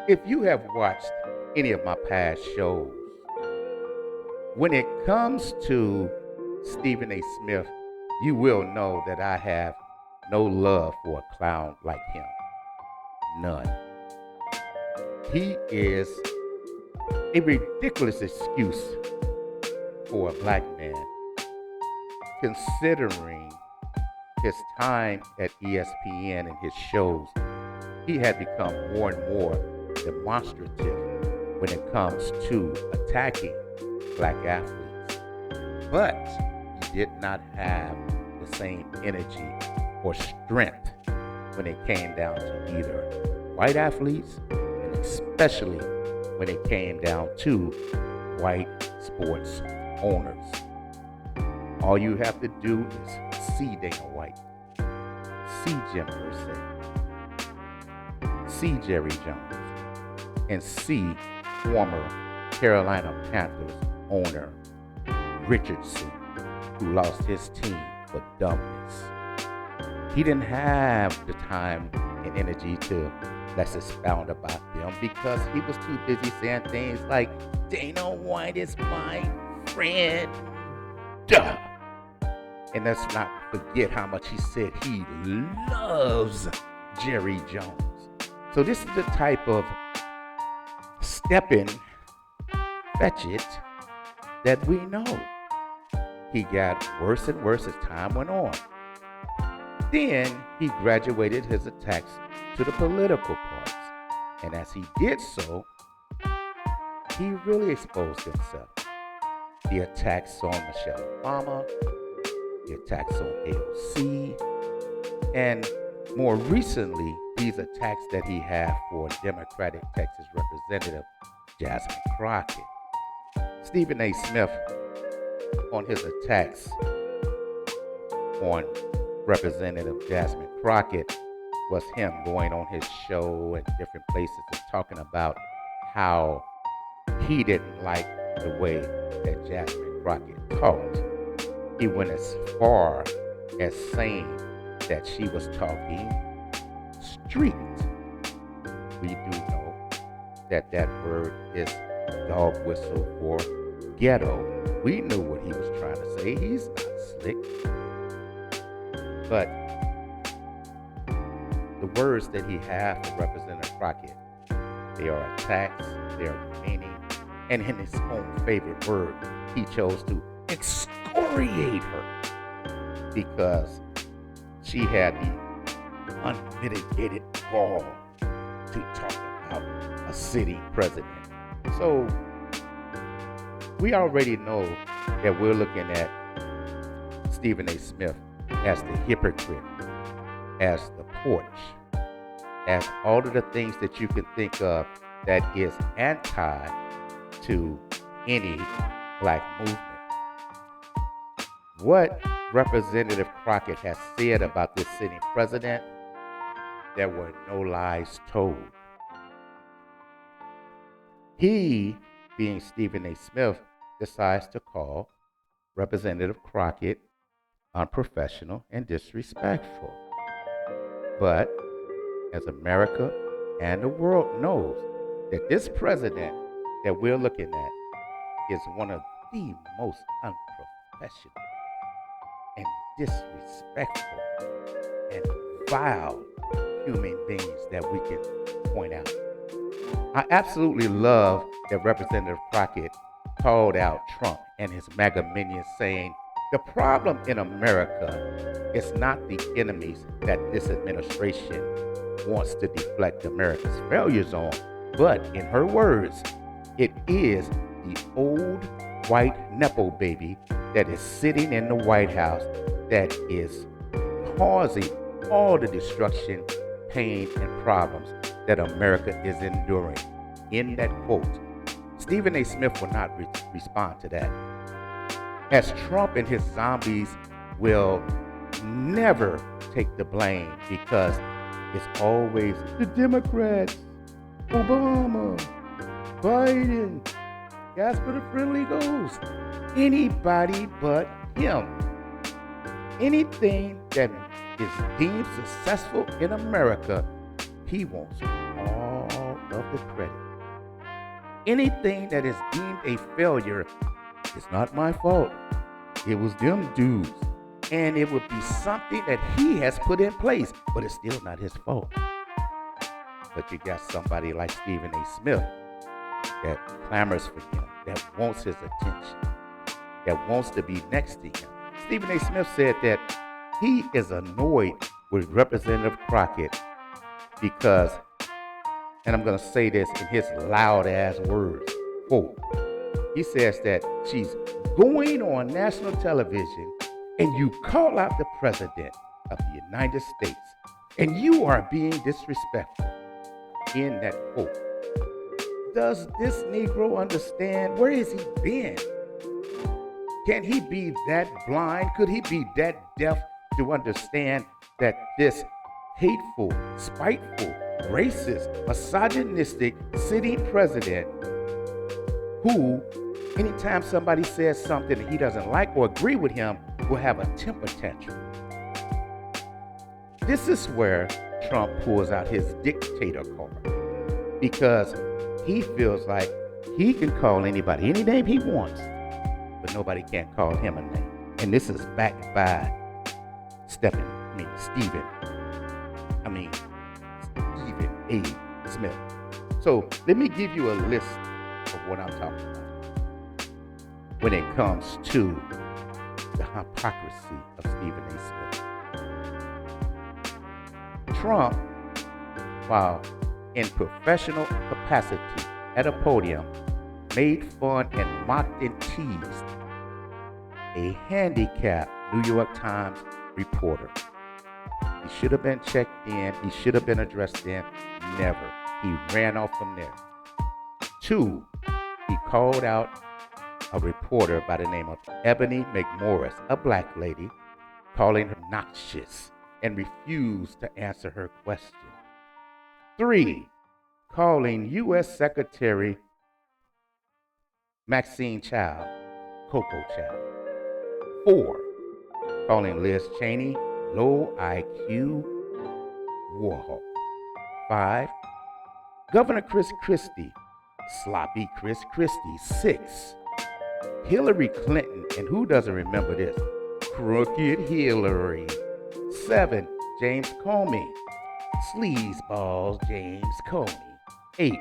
If you have watched any of my past shows, when it comes to Stephen A. Smith, you will know that I have no love for a clown like him. None. He is a ridiculous excuse for a black man, considering his time at ESPN and his shows. He had become more and more demonstrative when it comes to attacking black athletes. But he did not have the same energy or strength when it came down to either white athletes, and especially when it came down to white sports owners. All you have to do is see Dana White, see Jim Irsay, see Jerry Jones, and see former Carolina Panthers owner Richardson, who lost his team for dumbness. He didn't have the time and energy to let's expound about them because he was too busy saying things like, Dana White is my friend. Duh. And let's not forget how much he said he loves Jerry Jones. So this is the type of stepping, fetch it, that we know. He got worse and worse as time went on. Then he graduated his attacks to the political parts. And as he did so, he really exposed himself. The attacks on Michelle Obama, the attacks on AOC, and more recently, these attacks that he had for Democratic Texas Representative Jasmine Crockett. Stephen A. Smith, on his attacks on Representative Jasmine Crockett, was him going on his show and different places and talking about how he didn't like the way that Jasmine Crockett talked. He went as far as saying that she was talking street. We do know that that word is dog whistle for ghetto. We knew what he was trying to say. He's not slick. But the words that he had for Representative Crockett, they are attacks, they are demeaning, and in his own favorite word, he chose to excoriate her because she had the unmitigated gall to talk about a sitting president. So we already know that we're looking at Stephen A. Smith as the hypocrite, as the porch, as all of the things that you can think of that is anti to any black movement. What Representative Crockett has said about this sitting president, there were no lies told. He, being Stephen A. Smith, decides to call Representative Crockett unprofessional and disrespectful. But as America and the world knows that this president that we're looking at is one of the most unprofessional and disrespectful and vile human beings that we can point out. I absolutely love that Representative Crockett called out Trump and his MAGA minions, saying the problem in America is not the enemies that this administration wants to deflect America's failures on, but in her words, it is the old white Nepo baby that is sitting in the White House that is causing all the destruction, pain, and problems that America is enduring. In that quote, Stephen A. Smith will not respond to that. As Trump and his zombies will never take the blame because it's always the Democrats, Obama, Biden, Casper the Friendly Ghost, anybody but him. Anything that is deemed successful in America, he wants all of the credit. Anything that is deemed a failure is not my fault. It was them dudes. And it would be something that he has put in place, but it's still not his fault. But you got somebody like Stephen A. Smith that clamors for him, that wants his attention, that wants to be next to him. Stephen A. Smith said that he is annoyed with Representative Crockett because, and I'm going to say this in his loud ass words, quote, he says that she's going on national television and you call out the president of the United States and you are being disrespectful in that quote. Does this Negro understand? Where has he been? Can he be that blind? Could he be that deaf to understand that this hateful, spiteful, racist, misogynistic sitting president who, anytime somebody says something that he doesn't like or agree with him, will have a temper tantrum? This is where Trump pulls out his dictator card because he feels like he can call anybody any name he wants, but nobody can call him a name. And this is backed by Stephen A. Smith. So let me give you a list of what I'm talking about when it comes to the hypocrisy of Stephen A. Smith. Trump, while in professional capacity at a podium, made fun and mocked and teased a handicapped New York Times reporter. He should have been checked in. He should have been addressed in. Never. He ran off from there. 2, he called out a reporter by the name of Ebony McMorris, a black lady, calling her noxious and refused to answer her question. 3, calling U.S. Secretary Maxine Child Coco Child. 4, calling Liz Cheney low IQ warhawk. 5, Governor Chris Christie sloppy Chris Christie. 6, Hillary Clinton, and who doesn't remember this? Crooked Hillary. 7, James Comey, sleazeballs James Comey. 8,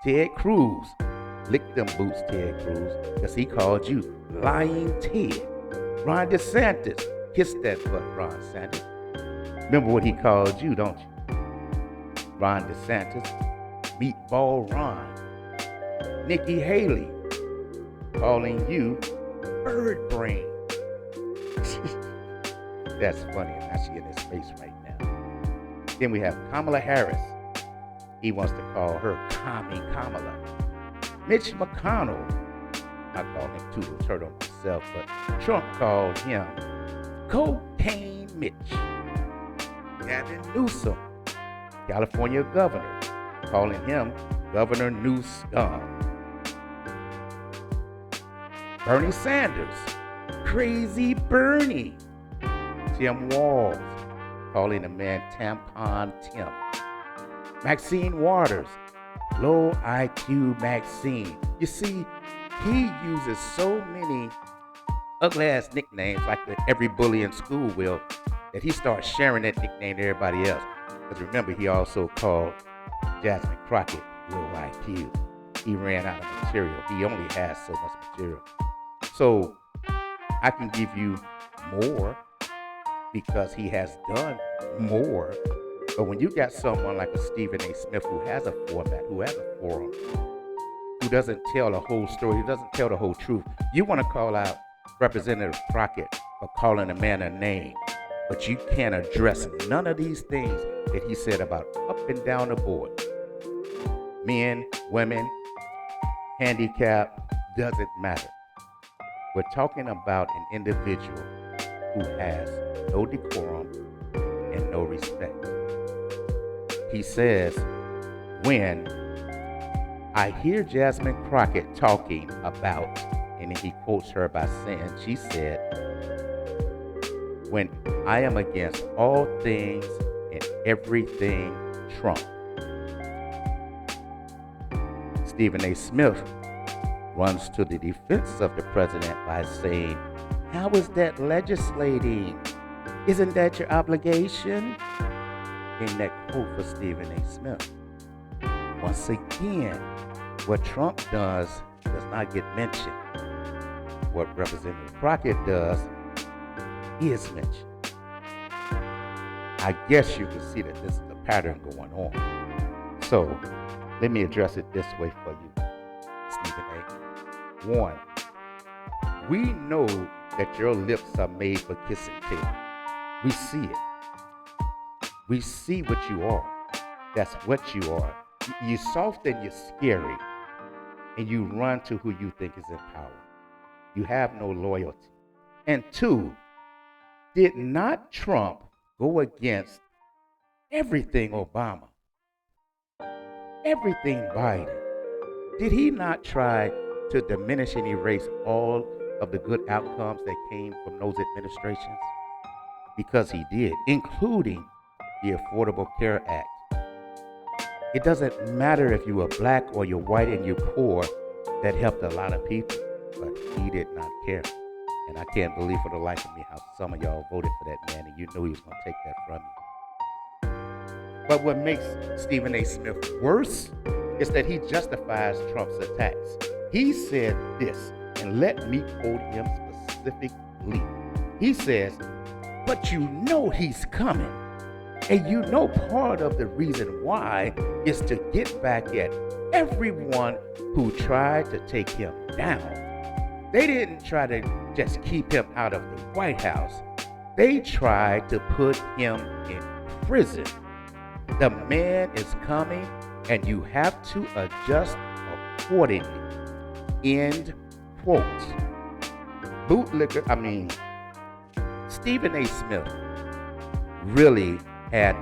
Ted Cruz, lick them boots Ted Cruz, because he called you lying Ted. Ron DeSantis, kiss that butt Ron DeSantis. Remember what he called you, don't you? Ron DeSantis, meatball Ron. Nikki Haley, calling you bird brain. That's funny, and I see in his face right now. Then we have Kamala Harris. He wants to call her Commie Kamala. Mitch McConnell, I call him Toodle Turtle myself, but Trump called him Cocaine Mitch. Gavin Newsom, California governor, calling him Governor Newscum. Bernie Sanders, Crazy Bernie. Tim Walz, calling the man Tampon Tim. Maxine Waters, low IQ Maxine. You see, he uses so many ugly ass nicknames like every bully in school will, that he starts sharing that nickname to everybody else. Because remember, he also called Jasmine Crockett low IQ. He ran out of material. He only has so much material. So I can give you more because he has done more. But when you got someone like a Stephen A. Smith who has a format, who has a forum, who doesn't tell the whole story, who doesn't tell the whole truth, you want to call out Representative Crockett for calling a man a name, but you can't address none of these things that he said about up and down the board. Men, women, handicap, doesn't matter. We're talking about an individual who has no decorum and no respect. He says, when I hear Jasmine Crockett talking about, and he quotes her by saying, she said, when I am against all things and everything Trump. Stephen A. Smith runs to the defense of the president by saying, how is that legislating? Isn't that your obligation? In that quote for Stephen A. Smith. Once again, what Trump does not get mentioned. What Representative Crockett does is mentioned. I guess you can see that this is a pattern going on. So let me address it this way for you, Stephen A. One, we know that your lips are made for kiss and tell. We see it. We see what you are. That's what you are. You're soft and you're scary, and you run to who you think is in power. You have no loyalty. And two, did not Trump go against everything Obama, everything Biden? Did he not try to diminish and erase all of the good outcomes that came from those administrations? Because he did, including the Affordable Care Act. It doesn't matter if you are black or you're white and you're poor. That helped a lot of people, but he did not care. And I can't believe for the life of me how some of y'all voted for that man and you knew he was going to take that from you. But what makes Stephen A. Smith worse is that he justifies Trump's attacks. He said this, and let me quote him specifically. He says, but you know he's coming. And you know part of the reason why is to get back at everyone who tried to take him down. They didn't try to just keep him out of the White House. They tried to put him in prison. The man is coming and you have to adjust accordingly. End quote. Stephen A. Smith really had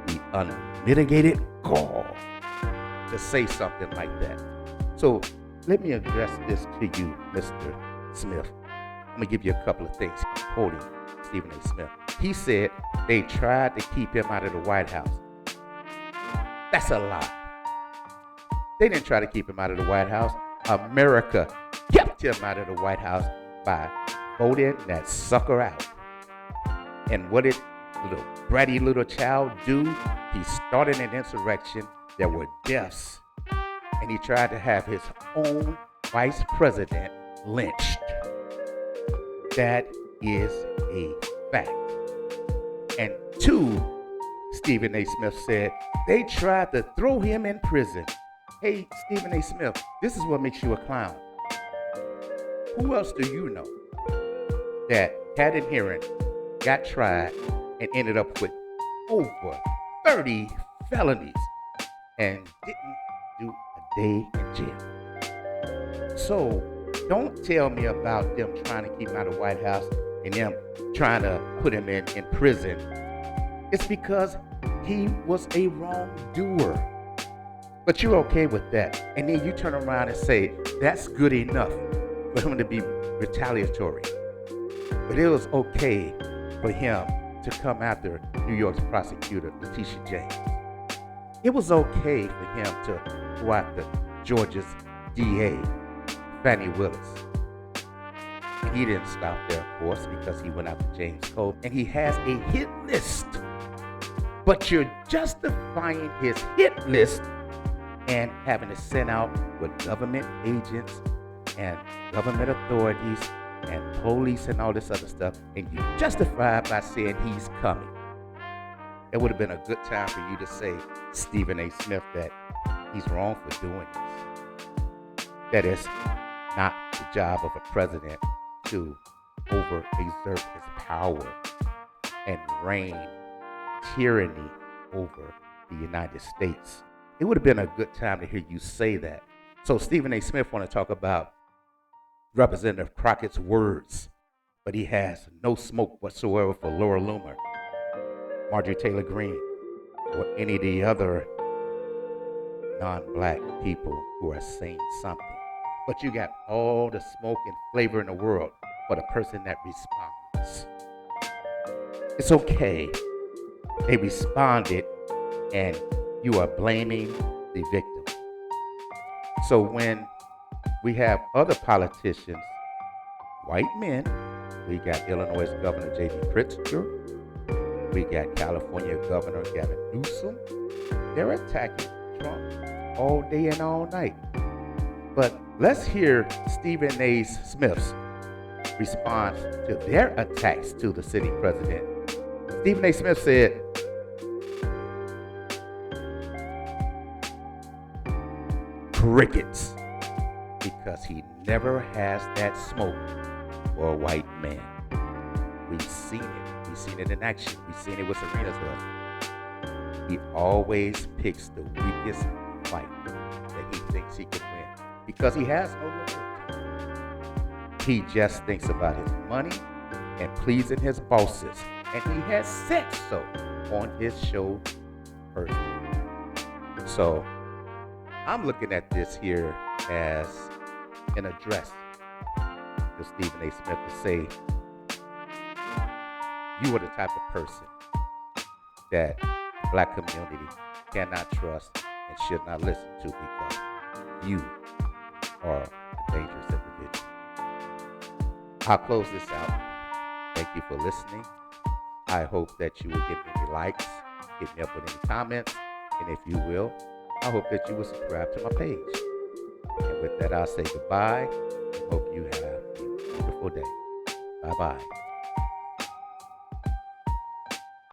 the unmitigated gall to say something like that. So let me address this to you, Mr. Smith. I'm going to give you a couple of things. Quoting Stephen A. Smith. He said they tried to keep him out of the White House. That's a lie. They didn't try to keep him out of the White House. America kept him out of the White House by voting that sucker out. And what did little bratty little child do? He started an insurrection. There were deaths. And he tried to have his own vice president lynched. That is a fact. And two, Stephen A. Smith said, they tried to throw him in prison. Hey, Stephen A. Smith, this is what makes you a clown. Who else do you know that had an hearing, got tried, and ended up with over 30 felonies and didn't do a day in jail? So don't tell me about them trying to keep him out of the White House and them trying to put him in prison. It's because he was a wrongdoer. But you're okay with that. And then you turn around and say, that's good enough for him to be retaliatory. But it was okay for him to come after New York's prosecutor, Letitia James. It was okay for him to go after Georgia's DA, Fannie Willis. And he didn't stop there, of course, because he went after James Cole. And he has a hit list. But you're justifying his hit list and having to send out with government agents and government authorities and police and all this other stuff, and you justify it by saying he's coming. It would have been a good time for you to say, Stephen A. Smith, that he's wrong for doing this. That is not the job of a president to over-exert his power and reign tyranny over the United States. It would have been a good time to hear you say that. So Stephen A. Smith want to talk about Representative Crockett's words, but he has no smoke whatsoever for Laura Loomer, Marjorie Taylor Greene, or any of the other non-black people who are saying something. But you got all the smoke and flavor in the world for the person that responds. It's okay. They responded, and you are blaming the victim. So when we have other politicians, white men, we got Illinois Governor J.B. Pritzker, we got California Governor Gavin Newsom, they're attacking Trump all day and all night. But let's hear Stephen A. Smith's response to their attacks to the sitting president. Stephen A. Smith said, crickets, because he never has that smoke for a white man. We've seen it. We've seen it in action. We've seen it with Serena's husband. He always picks the weakest fight that he thinks he can win because he has no loyalty. He just thinks about his money and pleasing his bosses, and he has said so on his show personally. So I'm looking at this here as an address to Stephen A. Smith to say, you are the type of person that the black community cannot trust and should not listen to because you are a dangerous individual. I'll close this out. Thank you for listening. I hope that you will give me any likes, hit me up with any comments, and if you will, I hope that you will subscribe to my page. And with that, I'll say goodbye and hope you have a beautiful day. Bye-bye.